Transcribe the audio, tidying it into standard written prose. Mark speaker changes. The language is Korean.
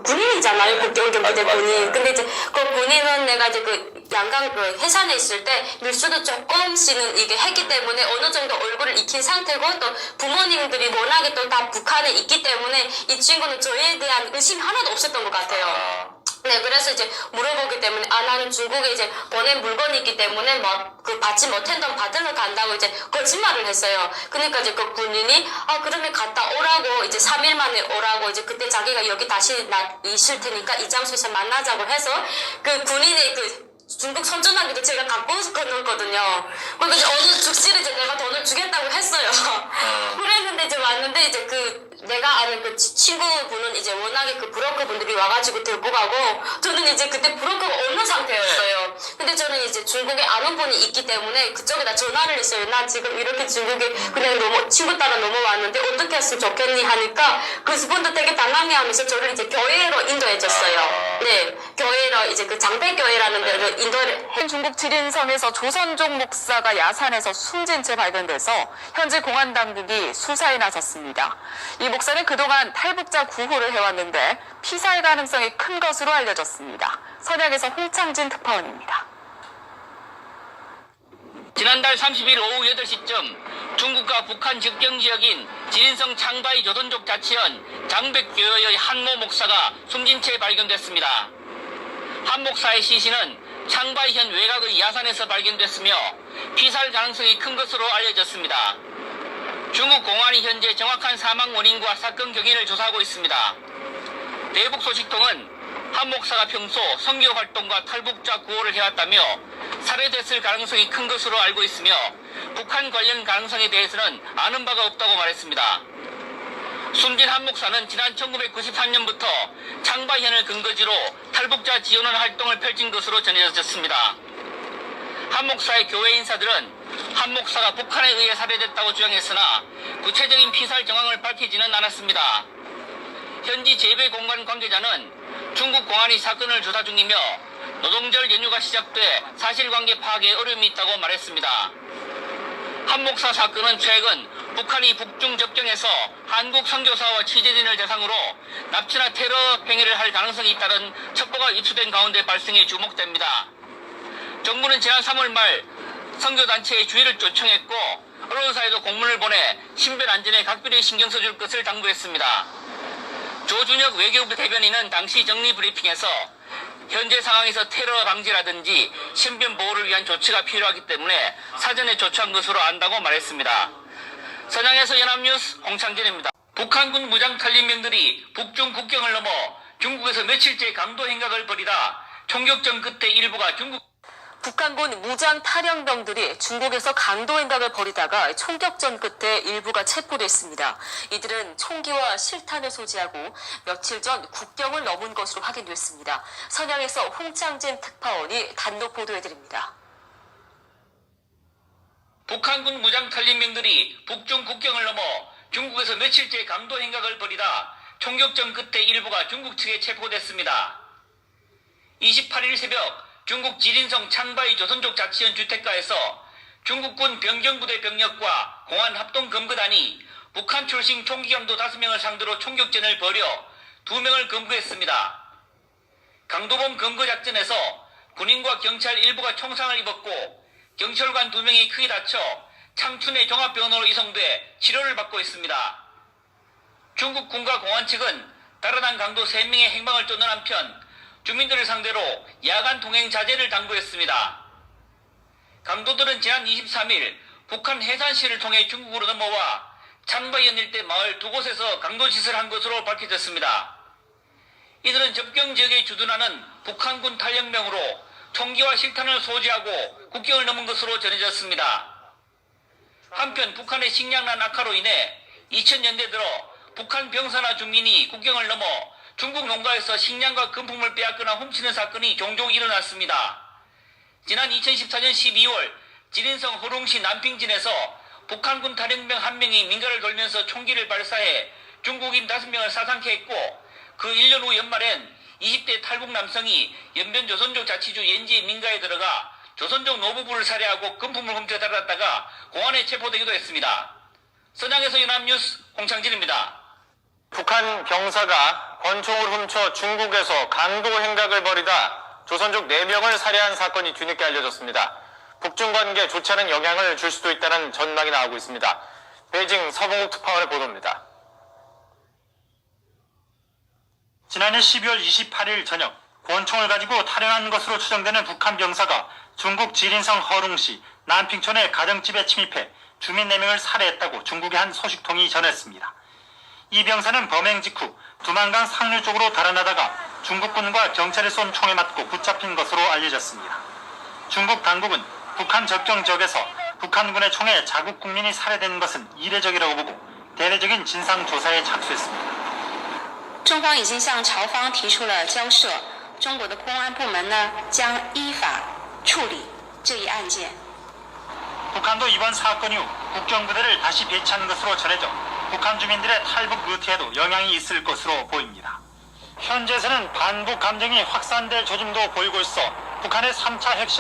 Speaker 1: 그 군인이잖아요. 국경경비대 군인. 근데 이제 그 군인은 내가 이제 그 양강 그 해산에 있을 때 밀수도 조금씩은 이게 했기 때문에 어느 정도 얼굴을 익힌 상태고 또 부모님들이 워낙에 또 다 북한에 있기 때문에 이 친구는 저에 대한 의심이 하나도 없었던 것 같아요. 네, 그래서 이제 물어보기 때문에, 나는 중국에 이제 보낸 물건이 있기 때문에 그 받지 못한 돈 받으러 간다고 이제 거짓말을 했어요. 그러니까 이제 그 군인이, 그러면 갔다 오라고, 이제 3일 만에 오라고, 이제 그때 자기가 여기 다시 있을 테니까 이 장소에서 만나자고 해서, 그 군인의 중국 선전하기도 제가 갖고 건넜거든요. 그러니까 이제 어느 즉시를 이제 내가 돈을 주겠다고 했어요. 그랬는데 이제 왔는데 이제 내가 아는 그 친구분은 이제 워낙에 그 브로커 분들이 와가지고 들고 가고 저는 이제 그때 브로커가 없는 상태였어요. 근데 저는 이제 중국에 아는 분이 있기 때문에 그쪽에다 전화를 했어요. 나 지금 이렇게 중국에 그냥 친구 따라 넘어왔는데 어떻게 했으면 좋겠니 하니까 그분도 되게 당황해하면서 저를 이제 교회로 인도해줬어요. 네, 교회로 이제 그 장배교회라는 데로 인도를
Speaker 2: 중국 지린성에서 조선족 목사가 야산에서 숨진 채 발견돼서 현지 공안 당국이 수사에 나섰습니다. 이 목사는 그동안 탈북자 구호를 해왔는데 피살 가능성이 큰 것으로 알려졌습니다. 선양에서 홍창진 특파원입니다.
Speaker 3: 지난달 30일 오후 8시쯤 중국과 북한 접경지역인 지린성 창바이 조선족 자치현 장백교회의 한모 목사가 숨진 채 발견됐습니다. 한 목사의 시신은 창바이현 외곽의 야산에서 발견됐으며 피살 가능성이 큰 것으로 알려졌습니다. 중국 공안이 현재 정확한 사망 원인과 사건 경위를 조사하고 있습니다. 대북 소식통은 한 목사가 평소 선교 활동과 탈북자 구호를 해왔다며 살해됐을 가능성이 큰 것으로 알고 있으며 북한 관련 가능성에 대해서는 아는 바가 없다고 말했습니다. 숨진 한 목사는 지난 1993년부터 창바현을 근거지로 탈북자 지원원 활동을 펼친 것으로 전해졌습니다. 한 목사의 교회 인사들은 한 목사가 북한에 의해 살해됐다고 주장했으나 구체적인 피살 정황을 밝히지는 않았습니다. 현지 재배공간 관계자는 중국 공안이 사건을 조사 중이며 노동절 연휴가 시작돼 사실관계 파악에 어려움이 있다고 말했습니다. 한 목사 사건은 최근 북한이 북중 접경에서 한국 선교사와 취재진을 대상으로 납치나 테러 행위를 할 가능성이 있다는 첩보가 입수된 가운데 발생해 주목됩니다. 정부는 지난 3월 말 선교단체의 주의를 요청했고 언론사에도 공문을 보내 신변 안전에 각별히 신경 써줄 것을 당부했습니다. 조준혁 외교부 대변인은 당시 정리 브리핑에서 현재 상황에서 테러 방지라든지 신변 보호를 위한 조치가 필요하기 때문에 사전에 조처한 것으로 안다고 말했습니다. 선양에서 연합뉴스 홍창진입니다. 북한군 무장 탈림병들이 북중 국경을 넘어 중국에서 며칠째 강도 행각을 벌이다 총격전 끝에 일부가
Speaker 2: 북한군 무장 탈영병들이 중국에서 강도 행각을 벌이다가 총격전 끝에 일부가 체포됐습니다. 이들은 총기와 실탄을 소지하고 며칠 전 국경을 넘은 것으로 확인됐습니다. 선양에서 홍창진 특파원이 단독 보도해드립니다.
Speaker 3: 북한군 무장 탈림병들이 북중 국경을 넘어 중국에서 며칠째 강도 행각을 벌이다 총격전 끝에 일부가 중국 측에 체포됐습니다. 28일 새벽 중국 지린성 창바이 조선족 자치현 주택가에서 중국군 병정부대 병력과 공안 합동검거단이 북한 출신 총기강도 5명을 상대로 총격전을 벌여 2명을 검거했습니다. 강도범 검거작전에서 군인과 경찰 일부가 총상을 입었고 경찰관 2명이 크게 다쳐 창춘의 종합병원으로 이송돼 치료를 받고 있습니다. 중국 군과 공안 측은 달아난 강도 3명의 행방을 쫓는 한편 주민들을 상대로 야간 통행 자제를 당부했습니다. 강도들은 지난 23일 북한 해산시를 통해 중국으로 넘어와 창바이현 일대 마을 2곳에서 강도짓을 한 것으로 밝혀졌습니다. 이들은 접경 지역에 주둔하는 북한군 탈영병으로 총기와 실탄을 소지하고 국경을 넘은 것으로 전해졌습니다. 한편 북한의 식량난 악화로 인해 2000년대 들어 북한 병사나 중민이 국경을 넘어 중국 농가에서 식량과 금품을 빼앗거나 훔치는 사건이 종종 일어났습니다. 지난 2014년 12월 지린성 허룽시 남핑진에서 북한군 탈영병 1명이 민가를 돌면서 총기를 발사해 중국인 5명을 사상케 했고 그 1년 후 연말엔 20대 탈북 남성이 연변 조선족 자치주 옌지의 민가에 들어가 조선족 노부부를 살해하고 금품을 훔쳐달았다가 공안에 체포되기도 했습니다. 선양에서 연합뉴스 홍창진입니다.
Speaker 4: 북한 병사가 권총을 훔쳐 중국에서 강도 행각을 벌이다 조선족 4명을 살해한 사건이 뒤늦게 알려졌습니다. 북중 관계에 좋지 않은 영향을 줄 수도 있다는 전망이 나오고 있습니다. 베이징 서봉욱 특파원의 보도입니다.
Speaker 5: 지난해 12월 28일 저녁 권총을 가지고 탈영한 것으로 추정되는 북한 병사가 중국 지린성 허룽시 남핑촌의 가정집에 침입해 주민 4명을 살해했다고 중국의 한 소식통이 전했습니다. 이 병사는 범행 직후 두만강 상류 쪽으로 달아나다가 중국군과 경찰에 쏜 총에 맞고 붙잡힌 것으로 알려졌습니다. 중국 당국은 북한 접경 지역에서 북한군의 총에 자국 국민이 살해된 것은 이례적이라고 보고 대대적인 진상 조사에 착수했습니다.
Speaker 6: 中方已经向朝方提出了交涉，中国的公安部门呢将依法处理这一案件。
Speaker 5: 북한도 이번 사건 이후 국경부대를 다시 배치한 것으로 전해져 북한 주민들의 탈북 루트에도 영향이 있을 것으로 보입니다. 현재에서는 반북 감정이 확산될 조짐도 보이고 있어 북한의 3차 핵실